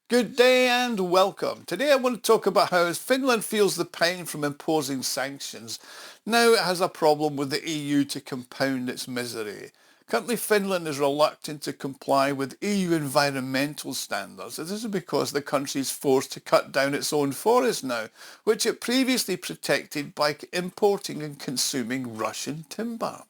Good day and welcome. Today I want to talk about how as Finland feels the pain from imposing sanctions, now it has a problem with the EU to compound its misery. Currently Finland is reluctant to comply with EU environmental standards. This is because the country is forced to cut down its own forests now, which it previously protected by importing and consuming Russian timber.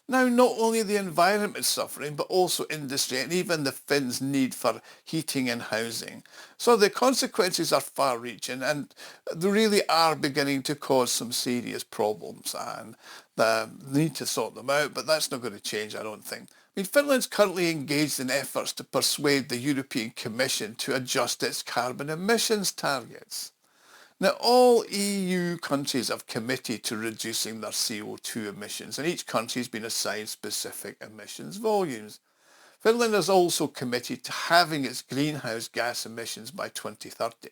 Now, not only the environment is suffering, but also industry and even the Finns' need for heating and housing. So the consequences are far-reaching and they really are beginning to cause some serious problems and they need to sort them out, but that's not going to change, I don't think. Finland's currently engaged in efforts to persuade the European Commission to adjust its carbon emissions targets. Now, all EU countries have committed to reducing their CO2 emissions, and each country has been assigned specific emissions volumes. Finland has also committed to halving its greenhouse gas emissions by 2030.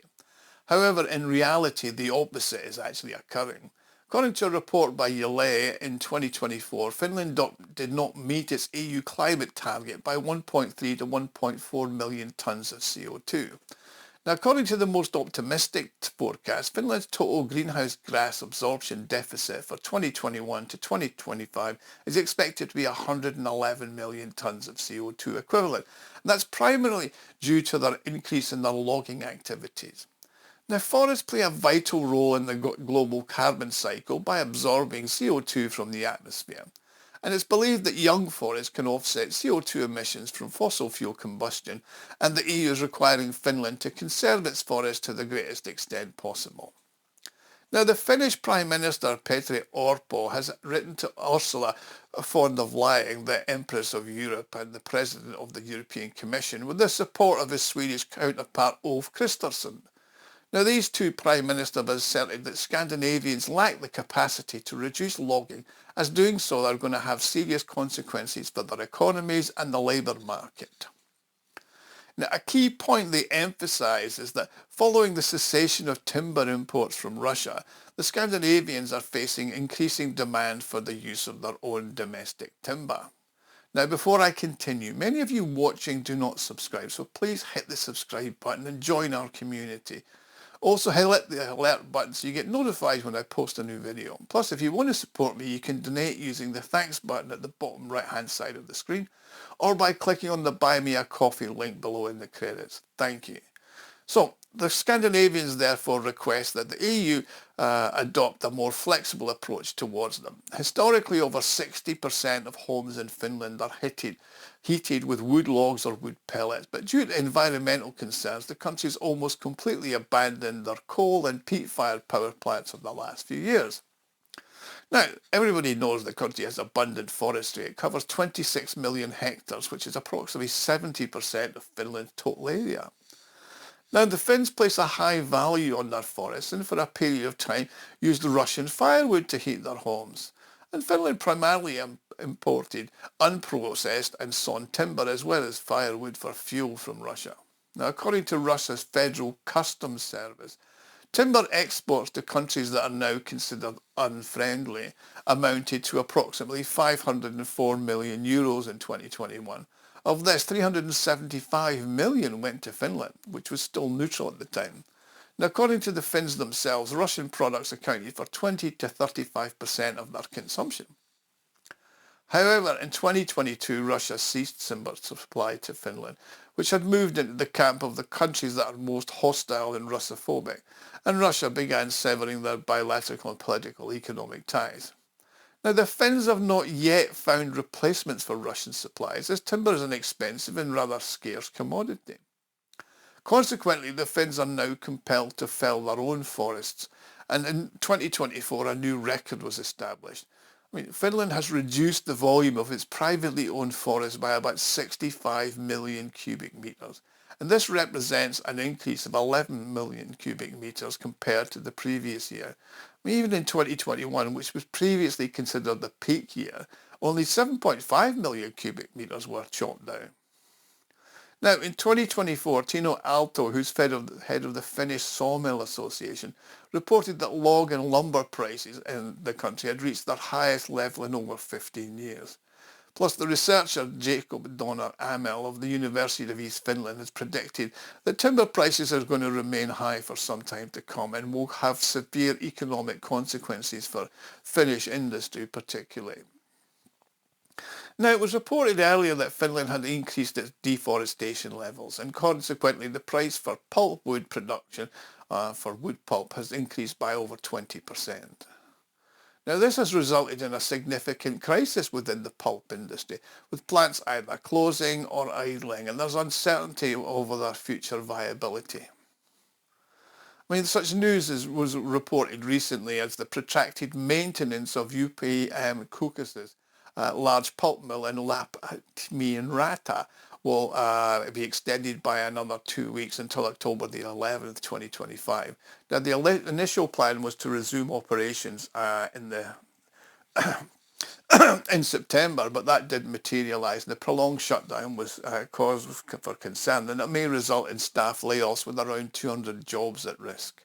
However, in reality, the opposite is actually occurring. According to a report by Yle in 2024, Finland did not meet its EU climate target by 1.3 to 1.4 million tonnes of CO2. Now, according to the most optimistic forecast, Finland's total greenhouse gas absorption deficit for 2021 to 2025 is expected to be 111 million tonnes of CO2 equivalent. And that's primarily due to their increase in their logging activities. Now, forests play a vital role in the global carbon cycle by absorbing CO2 from the atmosphere. And it's believed that young forests can offset CO2 emissions from fossil fuel combustion, and the EU is requiring Finland to conserve its forests to the greatest extent possible. Now, the Finnish Prime Minister Petteri Orpo has written to Ursula von der Leyen, the Empress of Europe and the President of the European Commission, with the support of his Swedish counterpart Ulf Kristersson. Now, these two Prime Ministers have asserted that Scandinavians lack the capacity to reduce logging, as doing so they're going to have serious consequences for their economies and the labour market. Now, a key point they emphasise is that following the cessation of timber imports from Russia, the Scandinavians are facing increasing demand for the use of their own domestic timber. Now, before I continue, many of you watching do not subscribe, so please hit the subscribe button and join our community. Also, hit the alert button so you get notified when I post a new video. Plus, if you want to support me, you can donate using the thanks button at the bottom right hand side of the screen or by clicking on the Buy Me a Coffee link below in the credits. Thank you. So, the Scandinavians therefore request that the EU adopt a more flexible approach towards them. Historically, over 60% of homes in Finland are heated with wood logs or wood pellets, but due to environmental concerns, the country's almost completely abandoned their coal and peat-fired power plants of the last few years. Now, everybody knows the country has abundant forestry. It covers 26 million hectares, which is approximately 70% of Finland's total area. Now, the Finns place a high value on their forests and for a period of time used Russian firewood to heat their homes. And Finland primarily imported unprocessed and sawn timber as well as firewood for fuel from Russia. Now, according to Russia's Federal Customs Service, timber exports to countries that are now considered unfriendly amounted to approximately 504 million euros in 2021. Of this, 375 million went to Finland, which was still neutral at the time. Now, according to the Finns themselves, Russian products accounted for 20 to 35% of their consumption. However, in 2022, Russia ceased timber supply to Finland, which had moved into the camp of the countries that are most hostile and Russophobic, and Russia began severing their bilateral and political economic ties. Now, the Finns have not yet found replacements for Russian supplies, as timber is an expensive and rather scarce commodity. Consequently, the Finns are now compelled to fell their own forests, and in 2024 a new record was established. Finland has reduced the volume of its privately owned forests by about 65 million cubic metres, and this represents an increase of 11 million cubic metres compared to the previous year. Even in 2021, which was previously considered the peak year, only 7.5 million cubic metres were chopped down. Now, in 2024, Tino Aalto, who's head of the Finnish Sawmill Association, reported that log and lumber prices in the country had reached their highest level in over 15 years. Plus, the researcher Jacob Donner Amel of the University of East Finland has predicted that timber prices are going to remain high for some time to come and will have severe economic consequences for Finnish industry particularly. Now, it was reported earlier that Finland had increased its deforestation levels, and consequently the price for pulpwood production for wood pulp has increased by over 20%. Now, this has resulted in a significant crisis within the pulp industry, with plants either closing or idling, and there's uncertainty over their future viability. I mean, such news was reported recently as the protracted maintenance of UPM Caucasus large pulp mill in Lapmi will be extended by another 2 weeks until October the 11th, 2025. Now, the initial plan was to resume operations in September, but that didn't materialise, and the prolonged shutdown was cause for concern, and it may result in staff layoffs with around 200 jobs at risk.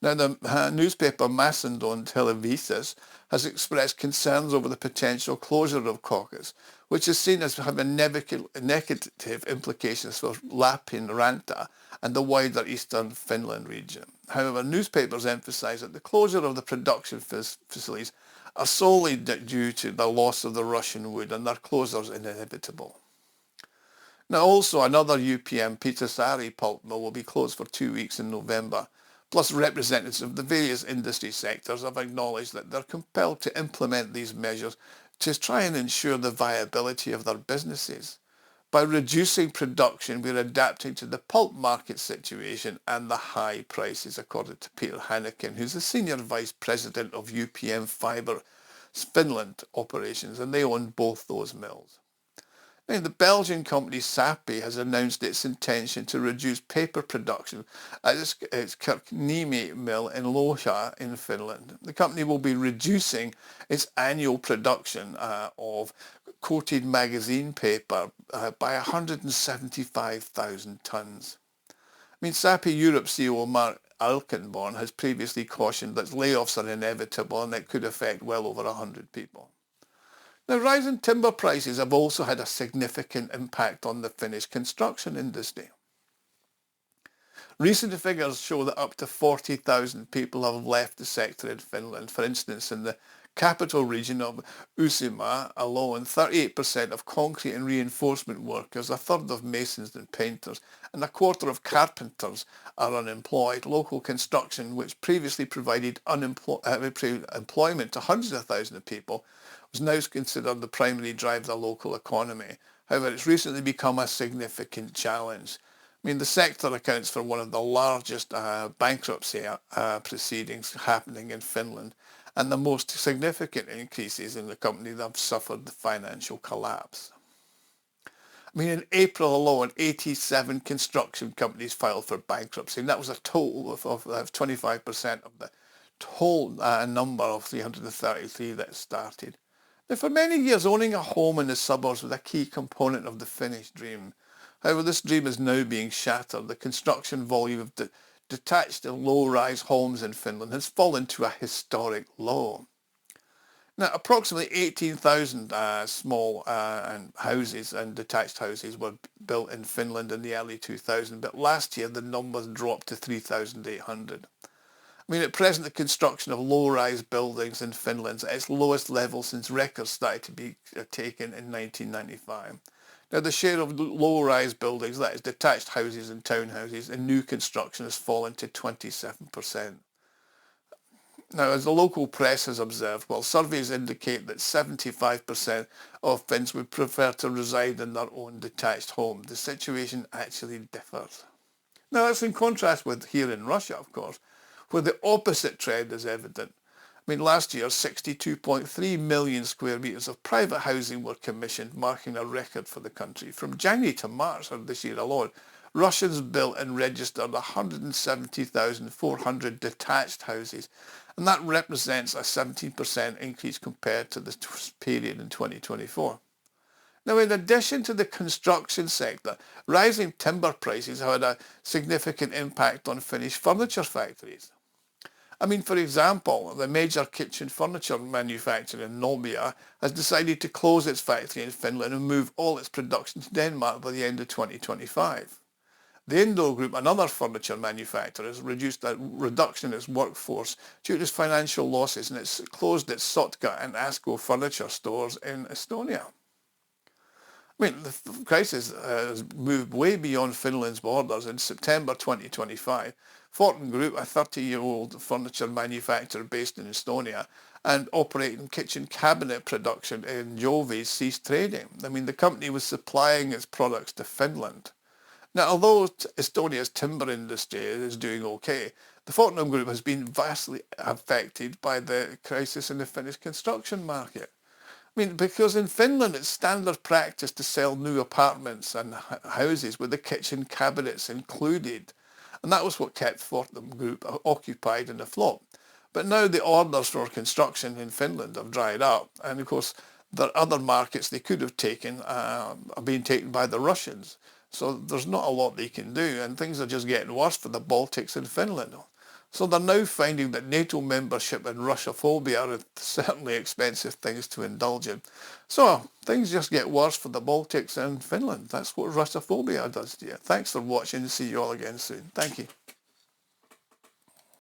Now, the newspaper Macedon Televisus has expressed concerns over the potential closure of Caucasus, which is seen as having negative implications for Lapinranta and the wider eastern Finland region. However, newspapers emphasise that the closure of the production facilities are solely due to the loss of the Russian wood, and their closure is inevitable. Now, also, another UPM Pietarsaari pulp mill will be closed for 2 weeks in November. Plus, representatives of the various industry sectors have acknowledged that they're compelled to implement these measures to try and ensure the viability of their businesses. By reducing production, we're adapting to the pulp market situation and the high prices, according to Peter Hannikin, who's the Senior Vice President of UPM Fibre Finland operations, and they own both those mills. Now, the Belgian company Sappi has announced its intention to reduce paper production at its Kirkniemi mill in Lohja in Finland. The company will be reducing its annual production of coated magazine paper by 175,000 tonnes. I mean, Sappi Europe CEO Mark Alkenborn has previously cautioned that layoffs are inevitable and it could affect well over 100 people. Now, rising timber prices have also had a significant impact on the Finnish construction industry. Recent figures show that up to 40,000 people have left the sector in Finland. For instance, in the capital region of Uusimaa alone, 38% of concrete and reinforcement workers, a third of masons and painters, and a quarter of carpenters are unemployed. Local construction, which previously provided employment to hundreds of thousands of people, was now considered the primary driver of the local economy. However, it's recently become a significant challenge. I mean, the sector accounts for one of the largest bankruptcy proceedings happening in Finland, and the most significant increases in the company that have suffered the financial collapse. I mean, in April alone, 87 construction companies filed for bankruptcy, and that was a total of 25% of the total number of 333 that started. Now, for many years, owning a home in the suburbs was a key component of the Finnish dream. However, this dream is now being shattered. The construction volume of detached and low-rise homes in Finland has fallen to a historic low. Now, approximately 18,000 small houses and detached houses were built in Finland in the early 2000s, but last year the numbers dropped to 3,800. I mean, at present, the construction of low-rise buildings in Finland is at its lowest level since records started to be taken in 1995. Now, the share of low-rise buildings, that is detached houses and townhouses, in new construction has fallen to 27%. Now, as the local press has observed, while surveys indicate that 75% of Finns would prefer to reside in their own detached home, the situation actually differs. Now, that's in contrast with here in Russia, of course, where the opposite trend is evident. I mean, last year, 62.3 million square metres of private housing were commissioned, marking a record for the country. From January to March of this year alone, Russians built and registered 170,400 detached houses, and that represents a 17% increase compared to the period in 2024. Now, in addition to the construction sector, rising timber prices have had a significant impact on Finnish furniture factories. I mean, for example, the major kitchen furniture manufacturer in Nokia has decided to close its factory in Finland and move all its production to Denmark by the end of 2025. The Indo Group, another furniture manufacturer, has reduced a reduction in its workforce due to its financial losses, and it's closed its Sotka and Asko furniture stores in Estonia. I mean, the crisis has moved way beyond Finland's borders. In September 2025, Fortum Group, a 30-year-old furniture manufacturer based in Estonia and operating kitchen cabinet production in Jovi, ceased trading. I mean, the company was supplying its products to Finland. Now, although Estonia's timber industry is doing okay, the Fortum Group has been vastly affected by the crisis in the Finnish construction market. I mean, because in Finland it's standard practice to sell new apartments and houses with the kitchen cabinets included. And that was what kept Fortum Group occupied and afloat. But now the orders for construction in Finland have dried up. And of course, there are other markets they could have taken are being taken by the Russians. So there's not a lot they can do. And things are just getting worse for the Baltics and Finland. So they're now finding that NATO membership and Russophobia are certainly expensive things to indulge in. So things just get worse for the Baltics and Finland. That's what Russophobia does to you. Thanks for watching. See you all again soon. Thank you.